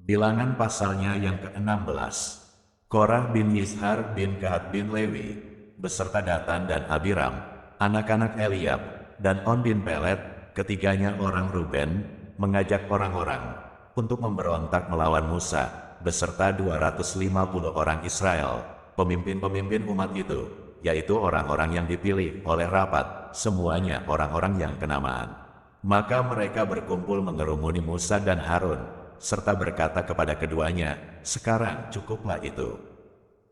Bilangan pasalnya yang ke-16. Korah bin Yishar bin Kehat bin Lewi, beserta Datan dan Abiram, anak-anak Eliab, dan On bin Pelet, ketiganya orang Ruben, mengajak orang-orang untuk memberontak melawan Musa, beserta 250 orang Israel, pemimpin-pemimpin umat itu, yaitu orang-orang yang dipilih oleh rapat, semuanya orang-orang yang kenamaan. Maka mereka berkumpul mengerumuni Musa dan Harun, serta berkata kepada keduanya, "Sekarang cukuplah itu.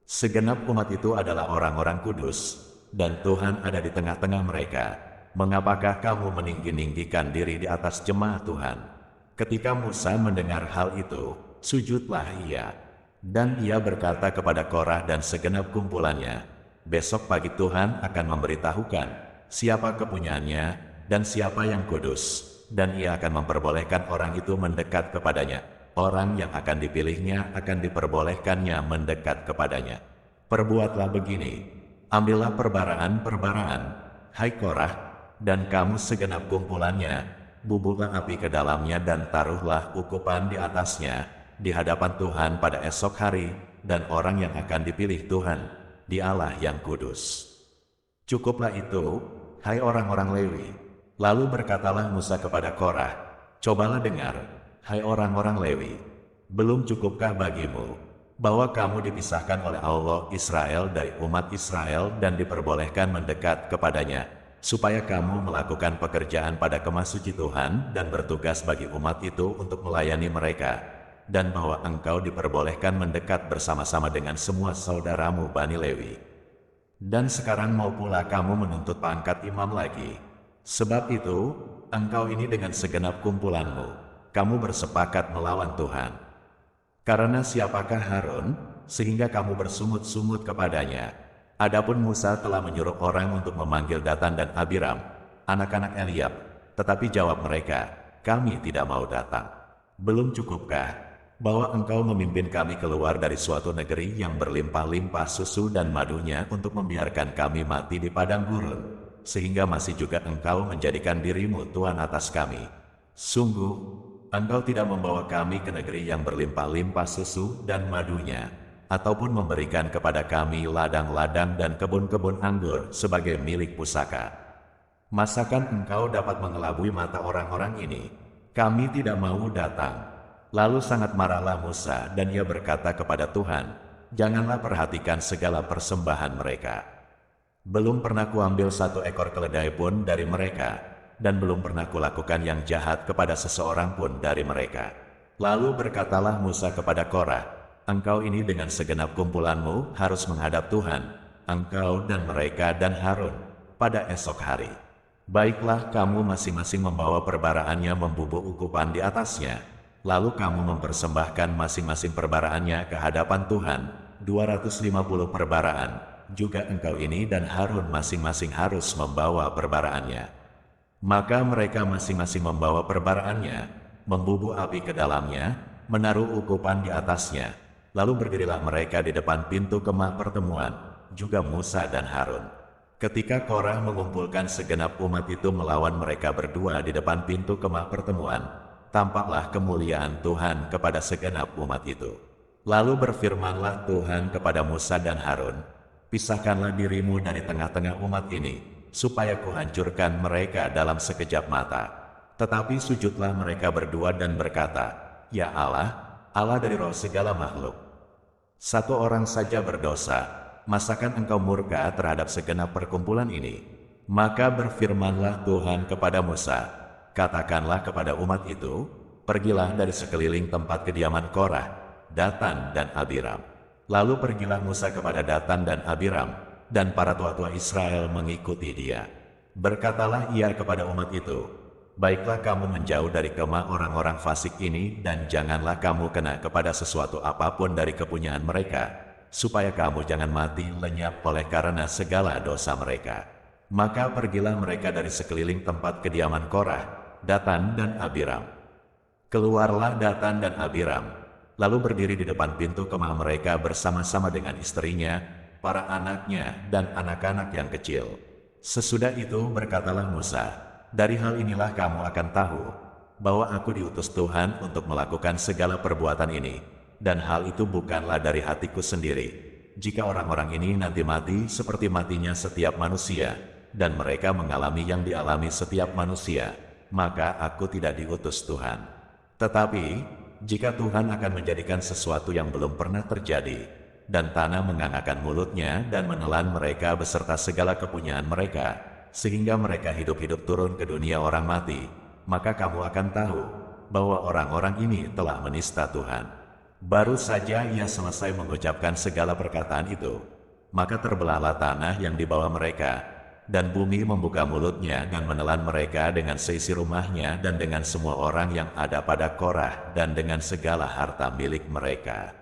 Segenap umat itu adalah orang-orang kudus, dan Tuhan ada di tengah-tengah mereka. Mengapakah kamu meninggi-ninggikan diri di atas jemaat Tuhan?" Ketika Musa mendengar hal itu, sujudlah ia. Dan ia berkata kepada Korah dan segenap kumpulannya, "Besok pagi Tuhan akan memberitahukan siapa kepunyaannya dan siapa yang kudus. Dan ia akan memperbolehkan orang itu mendekat kepadanya. Orang yang akan dipilihnya akan diperbolehkannya mendekat kepadanya. Perbuatlah begini, ambillah perbaraan-perbaraan, hai Korah, dan kamu segenap kumpulannya, bubuhlah api ke dalamnya dan taruhlah ukupan di atasnya, di hadapan Tuhan pada esok hari, dan orang yang akan dipilih Tuhan, Dialah yang kudus. Cukuplah itu, hai orang-orang Lewi." Lalu berkatalah Musa kepada Korah, "Cobalah dengar, hai orang-orang Lewi, belum cukupkah bagimu bahwa kamu dipisahkan oleh Allah Israel dari umat Israel dan diperbolehkan mendekat kepadanya, supaya kamu melakukan pekerjaan pada kemah suci Tuhan dan bertugas bagi umat itu untuk melayani mereka, dan bahwa engkau diperbolehkan mendekat bersama-sama dengan semua saudaramu Bani Lewi. Dan sekarang mau pula kamu menuntut pangkat imam lagi. Sebab itu, engkau ini dengan segenap kumpulanmu, kamu bersepakat melawan Tuhan. Karena siapakah Harun, sehingga kamu bersungut-sungut kepadanya? Adapun Musa telah menyuruh orang untuk memanggil Datan dan Abiram, anak-anak Eliab, tetapi jawab mereka, kami tidak mau datang. Belum cukupkah bahwa engkau memimpin kami keluar dari suatu negeri yang berlimpah-limpah susu dan madunya untuk membiarkan kami mati di padang gurun, sehingga masih juga engkau menjadikan dirimu Tuhan atas kami. Sungguh, engkau tidak membawa kami ke negeri yang berlimpah-limpah susu dan madunya, ataupun memberikan kepada kami ladang-ladang dan kebun-kebun anggur sebagai milik pusaka. Masakan engkau dapat mengelabui mata orang-orang ini? Kami tidak mau datang." Lalu sangat marahlah Musa dan ia berkata kepada Tuhan, "Janganlah perhatikan segala persembahan mereka. Belum pernah kuambil satu ekor keledai pun dari mereka, dan belum pernah kulakukan yang jahat kepada seseorang pun dari mereka." Lalu berkatalah Musa kepada Korah, "Engkau ini dengan segenap kumpulanmu harus menghadap Tuhan, engkau dan mereka dan Harun, pada esok hari. Baiklah kamu masing-masing membawa perbaraannya membubuh ukupan di atasnya, lalu kamu mempersembahkan masing-masing perbaraannya ke hadapan Tuhan, 250 perbaraan. Juga engkau ini dan Harun masing-masing harus membawa perbaraannya." Maka mereka masing-masing membawa perbaraannya, membubuh api ke dalamnya, menaruh ukupan di atasnya. Lalu berdirilah mereka di depan pintu kemah pertemuan, juga Musa dan Harun. Ketika Korah mengumpulkan segenap umat itu melawan mereka berdua di depan pintu kemah pertemuan, tampaklah kemuliaan Tuhan kepada segenap umat itu. Lalu berfirmanlah Tuhan kepada Musa dan Harun, "Pisahkanlah dirimu dari tengah-tengah umat ini, supaya kuhancurkan mereka dalam sekejap mata." Tetapi sujudlah mereka berdua dan berkata, "Ya Allah, Allah dari roh segala makhluk, satu orang saja berdosa, masakan engkau murka terhadap segenap perkumpulan ini?" Maka berfirmanlah Tuhan kepada Musa, "Katakanlah kepada umat itu, pergilah dari sekeliling tempat kediaman Korah, Datan dan Abiram." Lalu pergilah Musa kepada Datan dan Abiram, dan para tua-tua Israel mengikuti dia. Berkatalah ia kepada umat itu, "Baiklah kamu menjauh dari kemah orang-orang fasik ini, dan janganlah kamu kena kepada sesuatu apapun dari kepunyaan mereka, supaya kamu jangan mati lenyap oleh karena segala dosa mereka." Maka pergilah mereka dari sekeliling tempat kediaman Korah, Datan dan Abiram. Keluarlah Datan dan Abiram, lalu berdiri di depan pintu kemah mereka bersama-sama dengan istrinya, para anaknya, dan anak-anak yang kecil. Sesudah itu berkatalah Musa, "Dari hal inilah kamu akan tahu bahwa aku diutus Tuhan untuk melakukan segala perbuatan ini, dan hal itu bukanlah dari hatiku sendiri. Jika orang-orang ini nanti mati seperti matinya setiap manusia, dan mereka mengalami yang dialami setiap manusia, maka aku tidak diutus Tuhan. Tetapi, jika Tuhan akan menjadikan sesuatu yang belum pernah terjadi, dan tanah mengangkat mulutnya dan menelan mereka beserta segala kepunyaan mereka, sehingga mereka hidup-hidup turun ke dunia orang mati, maka kamu akan tahu bahwa orang-orang ini telah menista Tuhan. Baru saja ia selesai mengucapkan segala perkataan itu, maka terbelahlah tanah yang di bawah mereka, dan bumi membuka mulutnya dan menelan mereka dengan seisi rumahnya dan dengan semua orang yang ada pada Korah dan dengan segala harta milik mereka.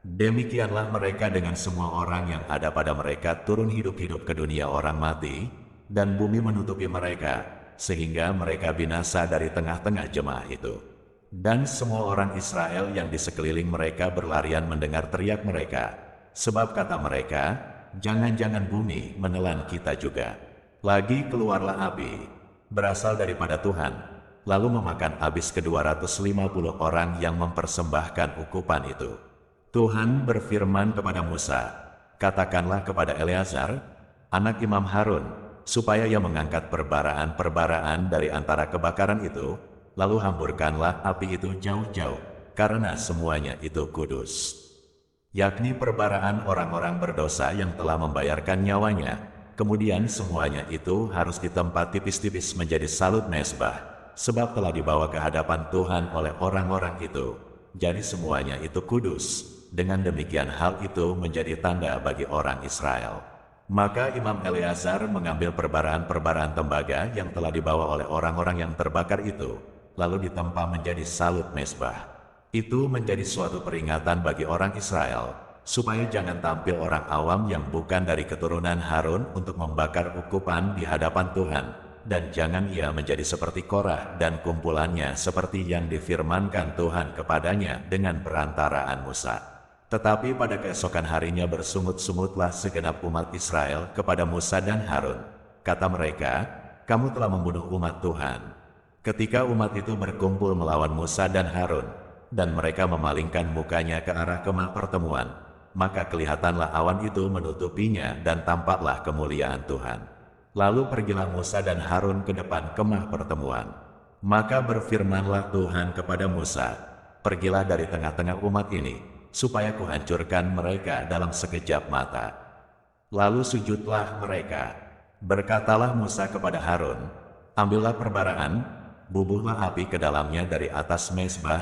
Demikianlah mereka dengan semua orang yang ada pada mereka turun hidup-hidup ke dunia orang mati, dan bumi menutupi mereka, sehingga mereka binasa dari tengah-tengah jemaah itu. Dan semua orang Israel yang di sekeliling mereka berlarian mendengar teriak mereka, sebab kata mereka, jangan-jangan bumi menelan kita juga. Lagi keluarlah api, berasal daripada Tuhan, lalu memakan habis ke-250 orang yang mempersembahkan ukupan itu. Tuhan berfirman kepada Musa, katakanlah kepada Eleazar, anak Imam Harun, supaya ia mengangkat perbaraan-perbaraan dari antara kebakaran itu, lalu hamburkanlah api itu jauh-jauh, karena semuanya itu kudus. Yakni perbaraan orang-orang berdosa yang telah membayarkan nyawanya. Kemudian semuanya itu harus ditempa tipis-tipis menjadi salut mezbah, sebab telah dibawa ke hadapan Tuhan oleh orang-orang itu. Jadi semuanya itu kudus. Dengan demikian hal itu menjadi tanda bagi orang Israel. Maka Imam Eleazar mengambil perbaraan-perbaraan tembaga yang telah dibawa oleh orang-orang yang terbakar itu, lalu ditempa menjadi salut mezbah. Itu menjadi suatu peringatan bagi orang Israel, supaya jangan tampil orang awam yang bukan dari keturunan Harun untuk membakar ukupan di hadapan Tuhan, dan jangan ia menjadi seperti Korah dan kumpulannya seperti yang difirmankan Tuhan kepadanya dengan perantaraan Musa. Tetapi pada keesokan harinya bersungut-sungutlah segenap umat Israel kepada Musa dan Harun. Kata mereka, kamu telah membunuh umat Tuhan. Ketika umat itu berkumpul melawan Musa dan Harun, dan mereka memalingkan mukanya ke arah kemah pertemuan, maka kelihatanlah awan itu menutupinya dan tampaklah kemuliaan Tuhan. Lalu pergilah Musa dan Harun ke depan kemah pertemuan. Maka berfirmanlah Tuhan kepada Musa, pergilah dari tengah-tengah umat ini, supaya kuhancurkan mereka dalam sekejap mata. Lalu sujudlah mereka. Berkatalah Musa kepada Harun, ambillah perbaraan, bubuhlah api ke dalamnya dari atas mezbah,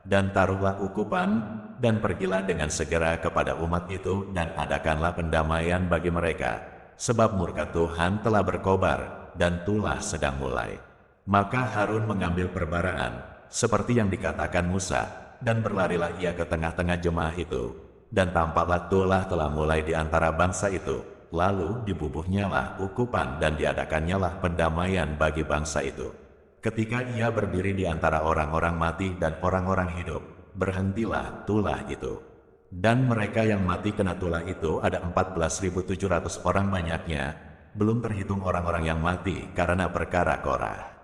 dan taruhlah ukupan, dan pergilah dengan segera kepada umat itu, dan adakanlah pendamaian bagi mereka, sebab murka Tuhan telah berkobar, dan tulah sedang mulai. Maka Harun mengambil perbaraan, seperti yang dikatakan Musa, dan berlarilah ia ke tengah-tengah jemaah itu, dan tampaklah tulah telah mulai di antara bangsa itu, lalu dibubuhnyalah ukupan dan diadakannyalah pendamaian bagi bangsa itu. Ketika ia berdiri di antara orang-orang mati dan orang-orang hidup, berhentilah tulah itu. Dan mereka yang mati kena tulah itu ada 14.700 orang banyaknya, belum terhitung orang-orang yang mati karena perkara Korah.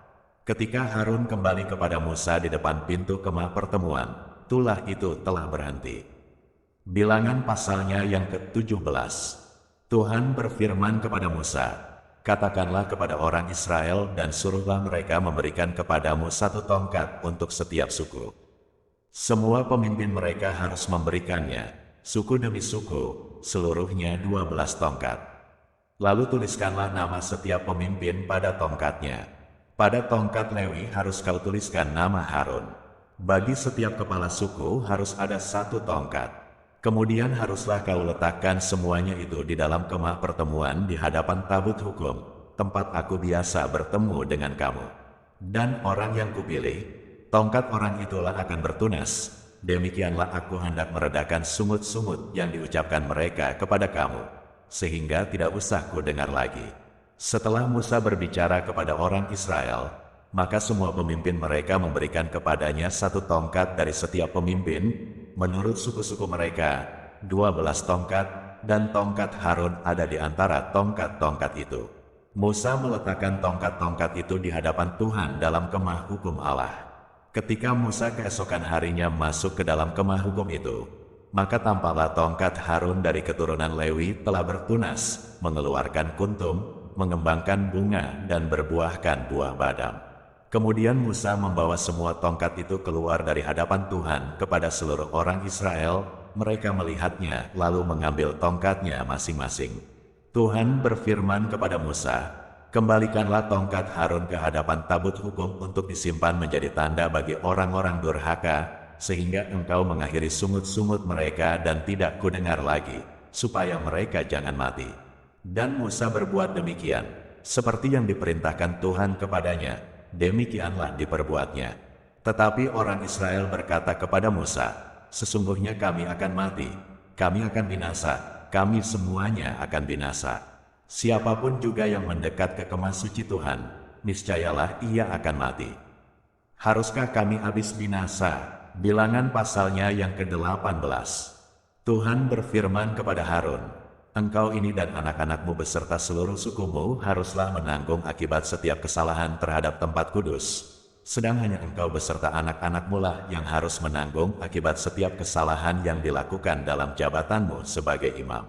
Ketika Harun kembali kepada Musa di depan pintu kemah pertemuan, tulah itu telah berhenti. Bilangan pasalnya yang ke-17. Tuhan berfirman kepada Musa, katakanlah kepada orang Israel dan suruhlah mereka memberikan kepadamu 1 tongkat untuk setiap suku. Semua pemimpin mereka harus memberikannya, suku demi suku, seluruhnya 12 tongkat. Lalu tuliskanlah nama setiap pemimpin pada tongkatnya. Pada tongkat Lewi harus kau tuliskan nama Harun. Bagi setiap kepala suku harus ada 1 tongkat. Kemudian haruslah kau letakkan semuanya itu di dalam kemah pertemuan di hadapan tabut hukum, tempat aku biasa bertemu dengan kamu. Dan orang yang kupilih, tongkat orang itulah akan bertunas. Demikianlah aku hendak meredakan sungut-sungut yang diucapkan mereka kepada kamu, sehingga tidak usah ku dengar lagi. Setelah Musa berbicara kepada orang Israel, maka semua pemimpin mereka memberikan kepadanya 1 tongkat dari setiap pemimpin, menurut suku-suku mereka, 12 tongkat, dan tongkat Harun ada di antara tongkat-tongkat itu. Musa meletakkan tongkat-tongkat itu di hadapan Tuhan dalam kemah hukum Allah. Ketika Musa keesokan harinya masuk ke dalam kemah hukum itu, maka tampaklah tongkat Harun dari keturunan Lewi telah bertunas, mengeluarkan kuntum, mengembangkan bunga, dan berbuahkan buah badam. Kemudian Musa membawa semua tongkat itu keluar dari hadapan Tuhan kepada seluruh orang Israel. Mereka melihatnya, lalu mengambil tongkatnya masing-masing. Tuhan berfirman kepada Musa, "Kembalikanlah tongkat Harun ke hadapan tabut hukum untuk disimpan menjadi tanda bagi orang-orang durhaka, sehingga engkau mengakhiri sungut-sungut mereka dan tidak kudengar lagi, supaya mereka jangan mati." Dan Musa berbuat demikian, seperti yang diperintahkan Tuhan kepadanya, demikianlah diperbuatnya. Tetapi orang Israel berkata kepada Musa, "Sesungguhnya kami akan mati, kami akan binasa, kami semuanya akan binasa. Siapapun juga yang mendekat ke kemah suci Tuhan, niscayalah ia akan mati. Haruskah kami habis binasa?" Bilangan pasalnya yang ke-18. Tuhan berfirman kepada Harun, "Engkau ini dan anak-anakmu beserta seluruh sukumu haruslah menanggung akibat setiap kesalahan terhadap tempat kudus. Sedang hanya engkau beserta anak-anakmu lah yang harus menanggung akibat setiap kesalahan yang dilakukan dalam jabatanmu sebagai imam.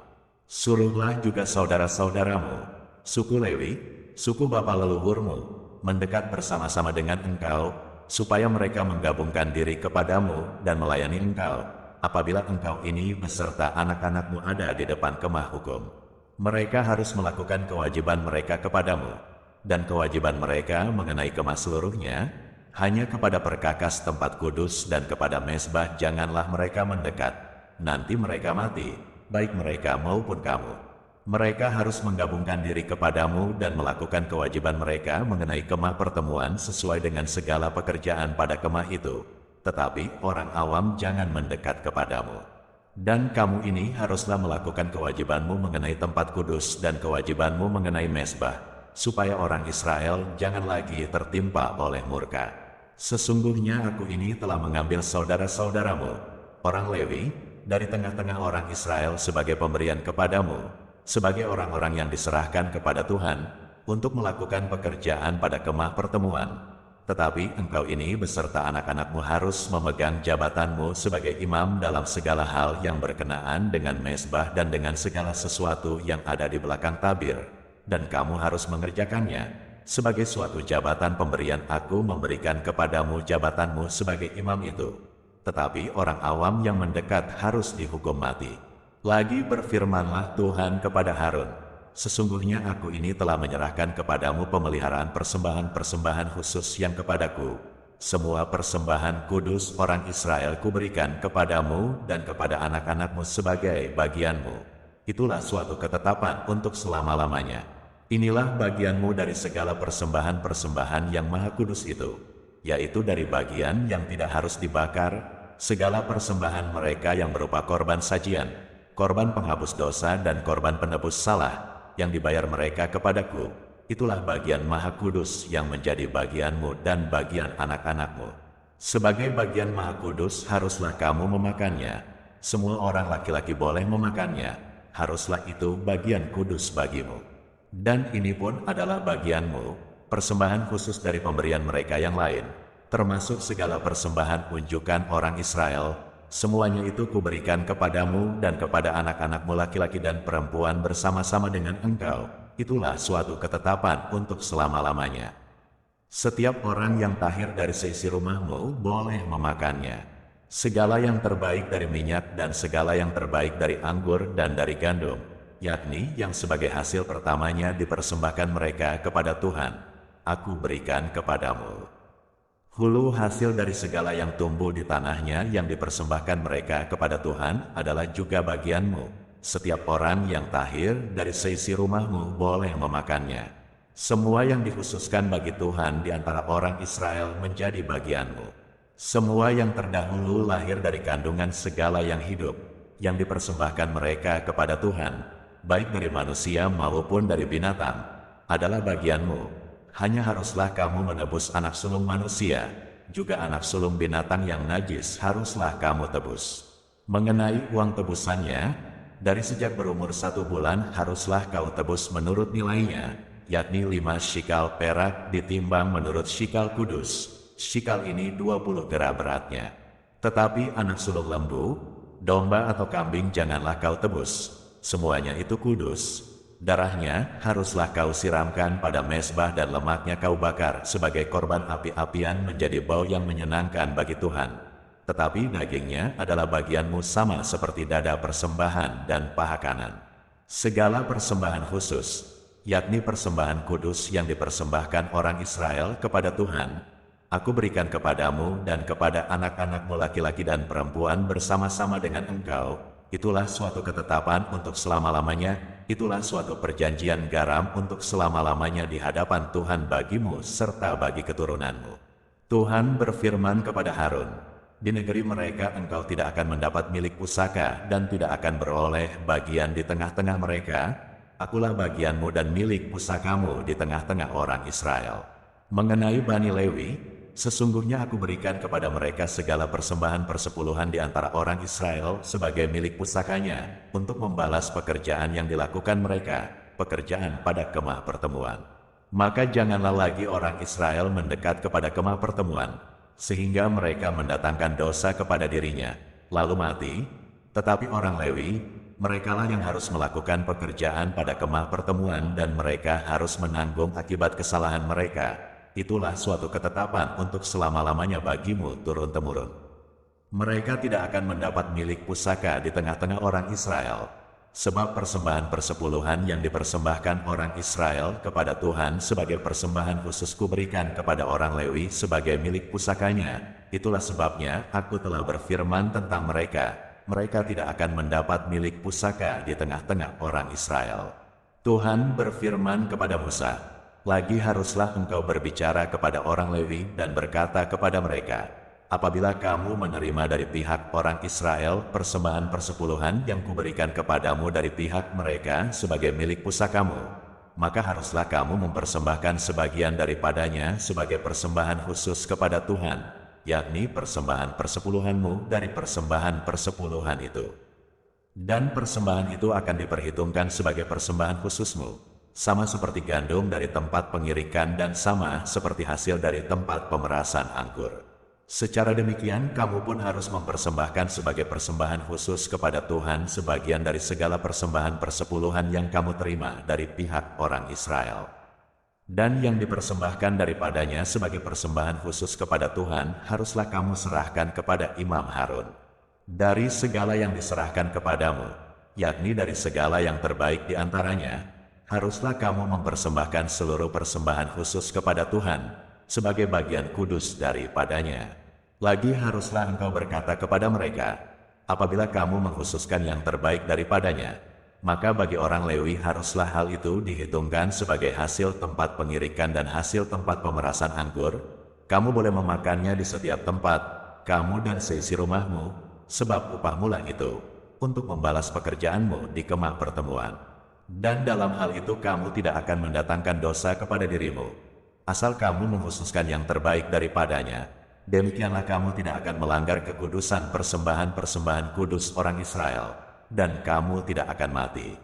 Suruhlah juga saudara-saudaramu, suku Lewi, suku bapa leluhurmu, mendekat bersama-sama dengan engkau, supaya mereka menggabungkan diri kepadamu dan melayani engkau, apabila engkau ini beserta anak-anakmu ada di depan kemah hukum. Mereka harus melakukan kewajiban mereka kepadamu, dan kewajiban mereka mengenai kemah seluruhnya, hanya kepada perkakas tempat kudus dan kepada mezbah janganlah mereka mendekat, nanti mereka mati, baik mereka maupun kamu. Mereka harus menggabungkan diri kepadamu dan melakukan kewajiban mereka mengenai kemah pertemuan sesuai dengan segala pekerjaan pada kemah itu. Tetapi orang awam jangan mendekat kepadamu. Dan kamu ini haruslah melakukan kewajibanmu mengenai tempat kudus dan kewajibanmu mengenai mezbah, supaya orang Israel jangan lagi tertimpa oleh murka. Sesungguhnya aku ini telah mengambil saudara-saudaramu, orang Lewi, dari tengah-tengah orang Israel sebagai pemberian kepadamu, sebagai orang-orang yang diserahkan kepada Tuhan, untuk melakukan pekerjaan pada kemah pertemuan. Tetapi engkau ini beserta anak-anakmu harus memegang jabatanmu sebagai imam dalam segala hal yang berkenaan dengan mezbah dan dengan segala sesuatu yang ada di belakang tabir, dan kamu harus mengerjakannya. Sebagai suatu jabatan pemberian aku memberikan kepadamu jabatanmu sebagai imam itu. Tetapi orang awam yang mendekat harus dihukum mati. Lagi berfirmanlah Tuhan kepada Harun, "Sesungguhnya aku ini telah menyerahkan kepadamu pemeliharaan persembahan-persembahan khusus yang kepadaku. Semua persembahan kudus orang Israel kuberikan kepadamu dan kepada anak-anakmu sebagai bagianmu. Itulah suatu ketetapan untuk selama-lamanya. Inilah bagianmu dari segala persembahan-persembahan yang maha kudus itu, yaitu dari bagian yang tidak harus dibakar, segala persembahan mereka yang berupa korban sajian, korban penghapus dosa dan korban penebus salah, yang dibayar mereka kepadaku. Itulah bagian maha kudus yang menjadi bagianmu dan bagian anak-anakmu. Sebagai bagian maha kudus haruslah kamu memakannya. Semua orang laki-laki boleh memakannya. Haruslah itu bagian kudus bagimu. Dan ini pun adalah bagianmu, persembahan khusus dari pemberian mereka yang lain, termasuk segala persembahan unjukan orang Israel. Semuanya itu kuberikan kepadamu dan kepada anak-anakmu laki-laki dan perempuan bersama-sama dengan engkau. Itulah suatu ketetapan untuk selama-lamanya. Setiap orang yang tahir dari seisi rumahmu boleh memakannya. Segala yang terbaik dari minyak dan segala yang terbaik dari anggur dan dari gandum, yakni yang sebagai hasil pertamanya dipersembahkan mereka kepada Tuhan, aku berikan kepadamu. Hulu hasil dari segala yang tumbuh di tanahnya yang dipersembahkan mereka kepada Tuhan adalah juga bagianmu. Setiap orang yang tahir dari seisi rumahmu boleh memakannya. Semua yang dikhususkan bagi Tuhan di antara orang Israel menjadi bagianmu. Semua yang terdahulu lahir dari kandungan segala yang hidup, yang dipersembahkan mereka kepada Tuhan, baik dari manusia maupun dari binatang, adalah bagianmu. Hanya haruslah kamu menebus anak sulung manusia, juga anak sulung binatang yang najis haruslah kamu tebus. Mengenai uang tebusannya, dari sejak berumur 1 bulan haruslah kau tebus menurut nilainya, yakni 5 shikal perak ditimbang menurut shikal kudus. Shikal ini 20 gera beratnya. Tetapi anak sulung lembu, domba atau kambing janganlah kau tebus. Semuanya itu kudus. Darahnya haruslah kau siramkan pada mezbah dan lemaknya kau bakar sebagai korban api-apian menjadi bau yang menyenangkan bagi Tuhan. Tetapi dagingnya adalah bagianmu sama seperti dada persembahan dan paha kanan. Segala persembahan khusus, yakni persembahan kudus yang dipersembahkan orang Israel kepada Tuhan, aku berikan kepadamu dan kepada anak-anakmu laki-laki dan perempuan bersama-sama dengan engkau. Itulah suatu ketetapan untuk selama-lamanya, itulah suatu perjanjian garam untuk selama-lamanya di hadapan Tuhan bagimu serta bagi keturunanmu. Tuhan berfirman kepada Harun, di negeri mereka engkau tidak akan mendapat milik pusaka dan tidak akan beroleh bagian di tengah-tengah mereka. Akulah bagianmu dan milik pusakamu di tengah-tengah orang Israel. Mengenai Bani Lewi, sesungguhnya aku berikan kepada mereka segala persembahan persepuluhan di antara orang Israel sebagai milik pusakanya untuk membalas pekerjaan yang dilakukan mereka, pekerjaan pada kemah pertemuan. Maka janganlah lagi orang Israel mendekat kepada kemah pertemuan, sehingga mereka mendatangkan dosa kepada dirinya, lalu mati. Tetapi orang Lewi, merekalah yang harus melakukan pekerjaan pada kemah pertemuan dan mereka harus menanggung akibat kesalahan mereka. Itulah suatu ketetapan untuk selama-lamanya bagimu turun-temurun. Mereka tidak akan mendapat milik pusaka di tengah-tengah orang Israel. Sebab persembahan persepuluhan yang dipersembahkan orang Israel kepada Tuhan sebagai persembahan khusus kuberikan kepada orang Lewi sebagai milik pusakanya. Itulah sebabnya aku telah berfirman tentang mereka. Mereka tidak akan mendapat milik pusaka di tengah-tengah orang Israel. Tuhan berfirman kepada Musa, lagi haruslah engkau berbicara kepada orang Lewi dan berkata kepada mereka, apabila kamu menerima dari pihak orang Israel persembahan persepuluhan yang kuberikan kepadamu dari pihak mereka sebagai milik pusakamu, maka haruslah kamu mempersembahkan sebagian daripadanya sebagai persembahan khusus kepada Tuhan, yakni persembahan persepuluhanmu dari persembahan persepuluhan itu. Dan persembahan itu akan diperhitungkan sebagai persembahan khususmu, sama seperti gandum dari tempat pengirikan dan sama seperti hasil dari tempat pemerasan anggur. Secara demikian, kamu pun harus mempersembahkan sebagai persembahan khusus kepada Tuhan sebagian dari segala persembahan persepuluhan yang kamu terima dari pihak orang Israel. Dan yang dipersembahkan daripadanya sebagai persembahan khusus kepada Tuhan, haruslah kamu serahkan kepada Imam Harun. Dari segala yang diserahkan kepadamu, yakni dari segala yang terbaik di antaranya, haruslah kamu mempersembahkan seluruh persembahan khusus kepada Tuhan, sebagai bagian kudus daripadanya. Lagi haruslah engkau berkata kepada mereka, apabila kamu mengkhususkan yang terbaik daripadanya, maka bagi orang Lewi haruslah hal itu dihitungkan sebagai hasil tempat pengirikan dan hasil tempat pemerasan anggur. Kamu boleh memakannya di setiap tempat, kamu dan seisi rumahmu, sebab upahmu lah itu, untuk membalas pekerjaanmu di kemah pertemuan. Dan dalam hal itu kamu tidak akan mendatangkan dosa kepada dirimu. Asal kamu mengkhususkan yang terbaik daripadanya, demikianlah kamu tidak akan melanggar kekudusan persembahan-persembahan kudus orang Israel, dan kamu tidak akan mati.